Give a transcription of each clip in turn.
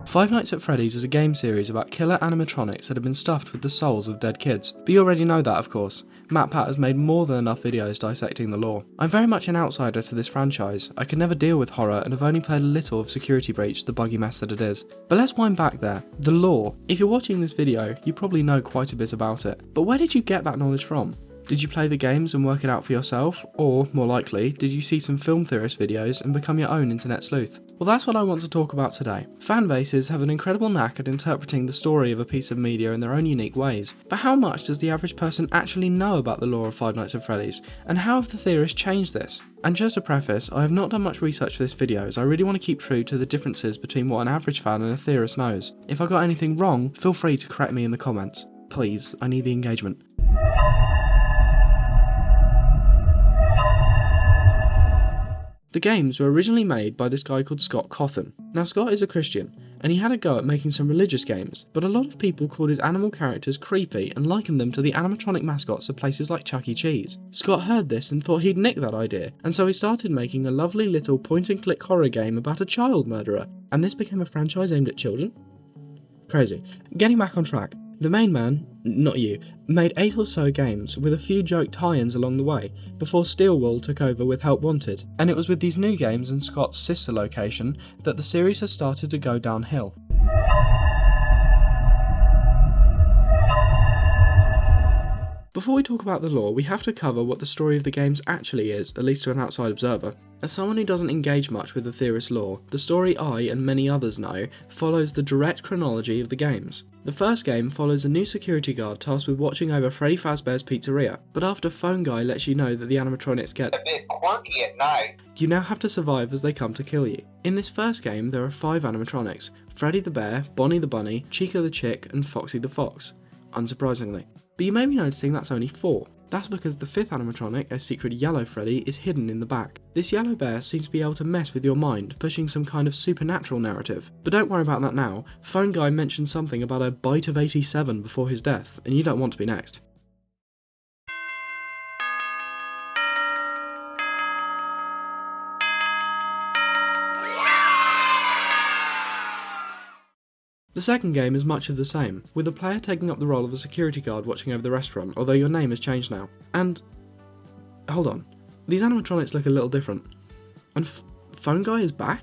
Five Nights at Freddy's is a game series about killer animatronics that have been stuffed with the souls of dead kids. But you already know that, of course. MatPat has made more than enough videos dissecting the lore. I'm very much an outsider to this franchise. I can never deal with horror and have only played a little of Security Breach, the buggy mess that it is. But let's wind back there. The lore. If you're watching this video, you probably know quite a bit about it. But where did you get that knowledge from? Did you play the games and work it out for yourself? Or, more likely, did you see some film theorist videos and become your own internet sleuth? Well, that's what I want to talk about today. Fan bases have an incredible knack at interpreting the story of a piece of media in their own unique ways. But how much does the average person actually know about the lore of Five Nights at Freddy's? And how have the theorists changed this? And just a preface, I have not done much research for this video, as I really want to keep true to the differences between what an average fan and a theorist knows. If I got anything wrong, feel free to correct me in the comments. Please, I need the engagement. The games were originally made by this guy called Scott Cawthon. Now Scott is a Christian, and he had a go at making some religious games, but a lot of people called his animal characters creepy and likened them to the animatronic mascots of places like Chuck E. Cheese. Scott heard this and thought he'd nick that idea, and so he started making a lovely little point-and-click horror game about a child murderer, and this became a franchise aimed at children? Crazy. Getting back on track. The main man, not you, made 8 or so games with a few joke tie-ins along the way, before Steelwool took over with Help Wanted, and it was with these new games and Scott's sister location that the series has started to go downhill. Before we talk about the lore, we have to cover what the story of the games actually is, at least to an outside observer. As someone who doesn't engage much with the theorist lore, the story I and many others know follows the direct chronology of the games. The first game follows a new security guard tasked with watching over Freddy Fazbear's Pizzeria, but after Phone Guy lets you know that the animatronics get a bit quirky at night, you now have to survive as they come to kill you. In this first game there are 5 animatronics: Freddy the Bear, Bonnie the Bunny, Chica the Chick and Foxy the Fox, unsurprisingly. But you may be noticing that's only 4. That's because the 5th animatronic, a secret yellow Freddy, is hidden in the back. This yellow bear seems to be able to mess with your mind, pushing some kind of supernatural narrative. But don't worry about that now. Phone Guy mentioned something about a bite of 87 before his death, and you don't want to be next. The second game is much of the same, with the player taking up the role of a security guard watching over the restaurant, although your name has changed now. And hold on, these animatronics look a little different. And Phone Guy is back?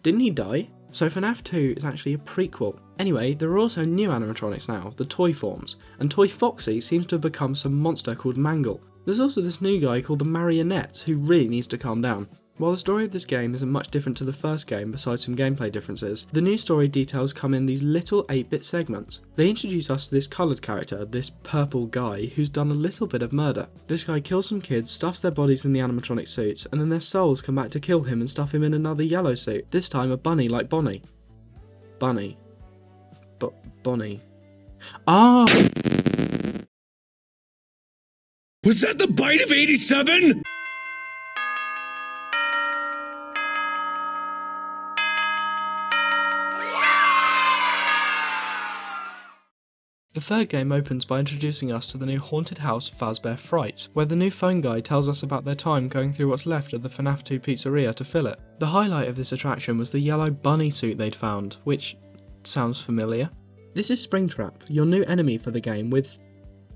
Didn't he die? So FNAF 2 is actually a prequel. Anyway, there are also new animatronics now, the Toy Forms, and Toy Foxy seems to have become some monster called Mangle. There's also this new guy called the Marionette, who really needs to calm down. While the story of this game isn't much different to the first game besides some gameplay differences, the new story details come in these little 8-bit segments. They introduce us to this coloured character, this purple guy, who's done a little bit of murder. This guy kills some kids, stuffs their bodies in the animatronic suits, and then their souls come back to kill him and stuff him in another yellow suit, this time a bunny like Bonnie. Bunny. Bonnie. Ah! Was that the bite of 87? The third game opens by introducing us to the new haunted house Fazbear Fright, where the new phone guy tells us about their time going through what's left of the FNAF 2 pizzeria to fill it. The highlight of this attraction was the yellow bunny suit they'd found, which sounds familiar. This is Springtrap, your new enemy for the game with,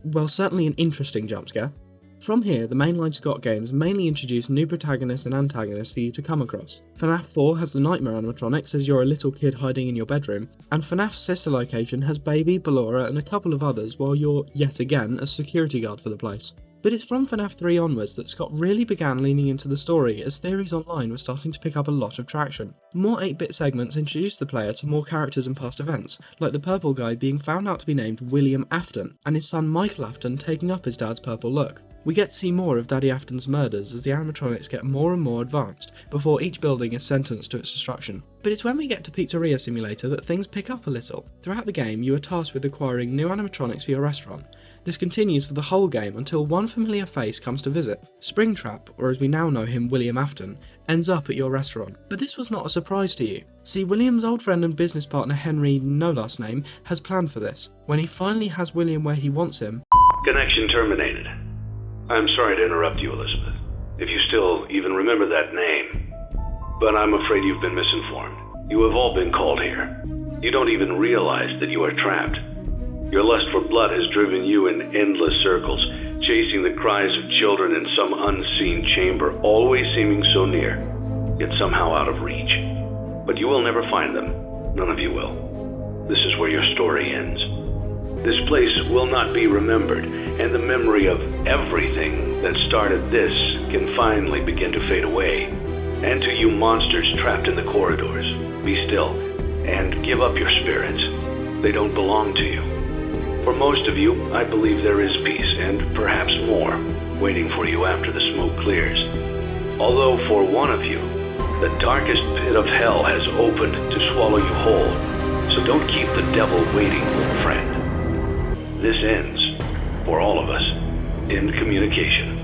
well, certainly an interesting jumpscare. From here, the mainline Scott games mainly introduce new protagonists and antagonists for you to come across. FNAF 4 has the Nightmare animatronics as you're a little kid hiding in your bedroom, and FNAF's sister location has Baby, Ballora and a couple of others while you're, yet again, a security guard for the place. But it's from FNAF 3 onwards that Scott really began leaning into the story, as theories online were starting to pick up a lot of traction. More 8-bit segments introduced the player to more characters and past events, like the purple guy being found out to be named William Afton, and his son Michael Afton taking up his dad's purple look. We get to see more of Daddy Afton's murders as the animatronics get more and more advanced, before each building is sentenced to its destruction. But it's when we get to Pizzeria Simulator that things pick up a little. Throughout the game, you are tasked with acquiring new animatronics for your restaurant. This continues for the whole game until one familiar face comes to visit. Springtrap, or as we now know him, William Afton, ends up at your restaurant. But this was not a surprise to you. See, William's old friend and business partner Henry, no last name, has planned for this. When he finally has William where he wants him... Connection terminated. I'm sorry to interrupt you, Elizabeth, if you still even remember that name. But I'm afraid you've been misinformed. You have all been called here. You don't even realize that you are trapped. Your lust for blood has driven you in endless circles, chasing the cries of children in some unseen chamber, always seeming so near, yet somehow out of reach. But you will never find them. None of you will. This is where your story ends. This place will not be remembered, and the memory of everything that started this can finally begin to fade away. And to you monsters trapped in the corridors, be still and give up your spirits. They don't belong to you. For most of you, I believe there is peace, and perhaps more, waiting for you after the smoke clears. Although for one of you, the darkest pit of hell has opened to swallow you whole. So don't keep the devil waiting, friend. This ends, for all of us, in communication.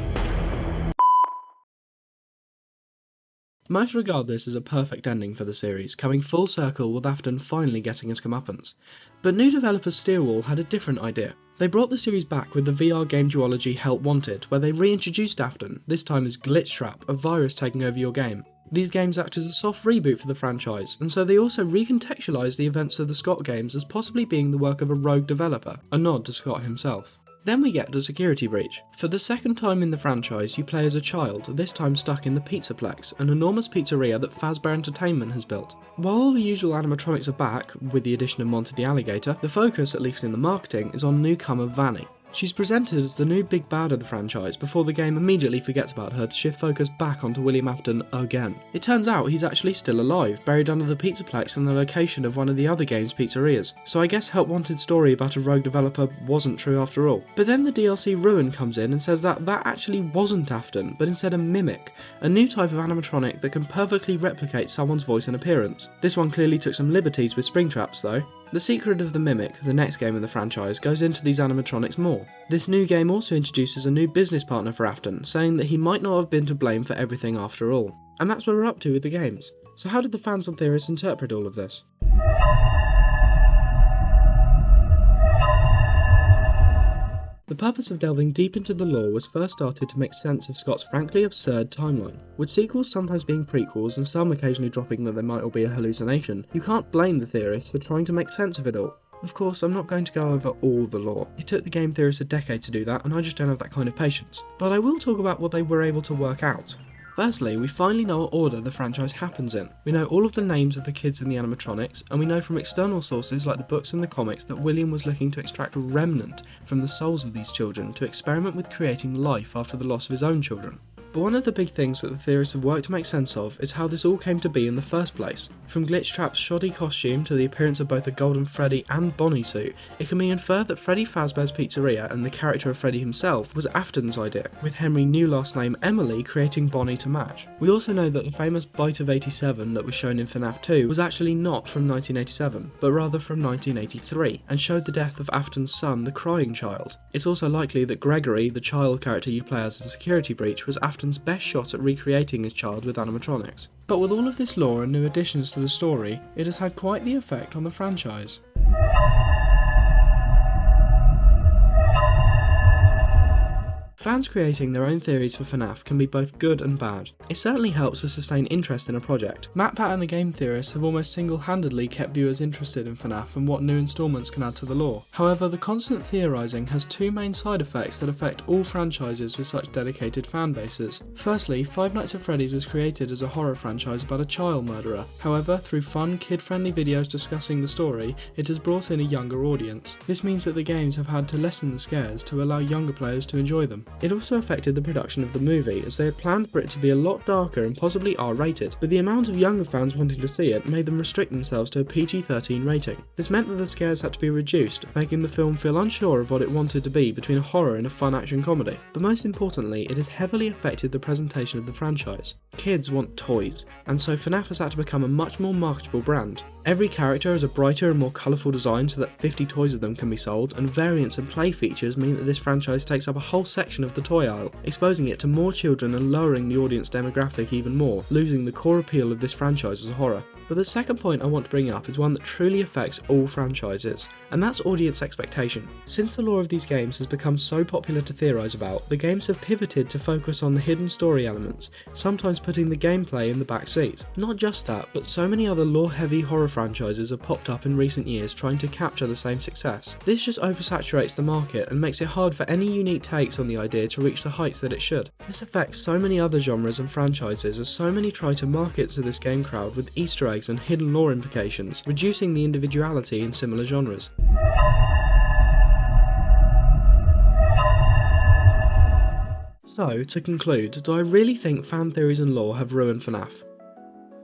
Most regard this as a perfect ending for the series, coming full circle with Afton finally getting his comeuppance. But new developer Steelwall had a different idea. They brought the series back with the VR game duology Help Wanted, where they reintroduced Afton, this time as Glitch Trap, a virus taking over your game. These games act as a soft reboot for the franchise, and so they also recontextualise the events of the Scott games as possibly being the work of a rogue developer, a nod to Scott himself. Then we get the security breach. For the second time in the franchise, you play as a child, this time stuck in the Pizzaplex, an enormous pizzeria that Fazbear Entertainment has built. While all the usual animatronics are back, with the addition of Monty the Alligator, the focus, at least in the marketing, is on newcomer Vanny. She's presented as the new big bad of the franchise before the game immediately forgets about her to shift focus back onto William Afton again. It turns out he's actually still alive, buried under the Pizzaplex in the location of one of the other game's pizzerias, so I guess Help Wanted story about a rogue developer wasn't true after all. But then the DLC Ruin comes in and says that actually wasn't Afton, but instead a mimic, a new type of animatronic that can perfectly replicate someone's voice and appearance. This one clearly took some liberties with Springtraps though. The Secret of the Mimic, the next game in the franchise, goes into these animatronics more. This new game also introduces a new business partner for Afton, saying that he might not have been to blame for everything after all. And that's where we're up to with the games. So how did the fans and theorists interpret all of this? The purpose of delving deep into the lore was first started to make sense of Scott's frankly absurd timeline. With sequels sometimes being prequels and some occasionally dropping that they might all be a hallucination, you can't blame the theorists for trying to make sense of it all. Of course, I'm not going to go over all the lore. It took the game theorists a decade to do that, and I just don't have that kind of patience. But I will talk about what they were able to work out. Firstly, we finally know what order the franchise happens in. We know all of the names of the kids in the animatronics, and we know from external sources like the books and the comics that William was looking to extract a remnant from the souls of these children to experiment with creating life after the loss of his own children. But one of the big things that the theorists have worked to make sense of is how this all came to be in the first place. From Glitch Trap's shoddy costume to the appearance of both a Golden Freddy and Bonnie suit, it can be inferred that Freddy Fazbear's Pizzeria and the character of Freddy himself was Afton's idea, with Henry, new last name Emily, creating Bonnie to match. We also know that the famous Bite of 87 that was shown in FNAF 2 was actually not from 1987, but rather from 1983, and showed the death of Afton's son, the crying child. It's also likely that Gregory, the child character you play as in Security Breach, was Afton's best shot at recreating his child with animatronics. But with all of this lore and new additions to the story, it has had quite the effect on the franchise. Fans creating their own theories for FNAF can be both good and bad. It certainly helps to sustain interest in a project. MatPat and the game theorists have almost single-handedly kept viewers interested in FNAF and what new installments can add to the lore. However, the constant theorising has two main side effects that affect all franchises with such dedicated fan bases. Firstly, Five Nights at Freddy's was created as a horror franchise about a child murderer. However, through fun, kid-friendly videos discussing the story, it has brought in a younger audience. This means that the games have had to lessen the scares to allow younger players to enjoy them. It also affected the production of the movie, as they had planned for it to be a lot darker and possibly R-rated, but the amount of younger fans wanting to see it made them restrict themselves to a PG-13 rating. This meant that the scares had to be reduced, making the film feel unsure of what it wanted to be between a horror and a fun action comedy. But most importantly, it has heavily affected the presentation of the franchise. Kids want toys, and so FNAF has had to become a much more marketable brand. Every character has a brighter and more colourful design so that 50 toys of them can be sold, and variants and play features mean that this franchise takes up a whole section of the toy aisle, exposing it to more children and lowering the audience demographic even more, losing the core appeal of this franchise as a horror. But the second point I want to bring up is one that truly affects all franchises, and that's audience expectation. Since the lore of these games has become so popular to theorise about, the games have pivoted to focus on the hidden story elements, sometimes putting the gameplay in the back seat. Not just that, but so many other lore-heavy horror franchises have popped up in recent years trying to capture the same success. This just oversaturates the market and makes it hard for any unique takes on the idea to reach the heights that it should. This affects so many other genres and franchises as so many try to market to this game crowd with Easter eggs and hidden lore implications, reducing the individuality in similar genres. So, to conclude, do I really think fan theories and lore have ruined FNAF?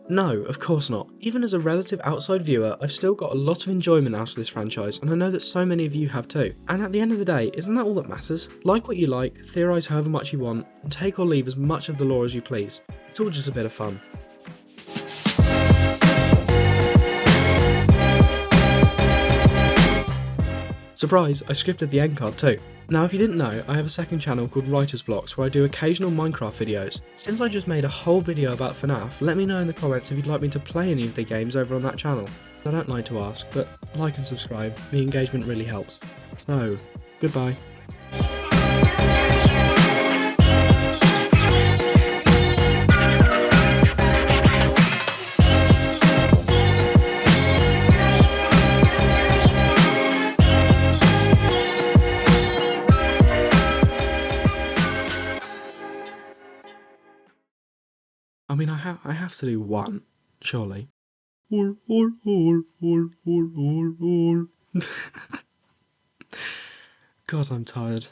No, of course not. Even as a relative outside viewer, I've still got a lot of enjoyment out of this franchise, and I know that so many of you have too. And at the end of the day, isn't that all that matters? Like what you like, theorise however much you want, and take or leave as much of the lore as you please. It's all just a bit of fun. Surprise, I scripted the end card too. Now if you didn't know, I have a second channel called Writer's Blocks where I do occasional Minecraft videos. Since I just made a whole video about FNAF, let me know in the comments if you'd like me to play any of the games over on that channel. I don't like to ask, but like and subscribe, the engagement really helps. So, goodbye. I mean, I have to do one, surely. God, I'm tired.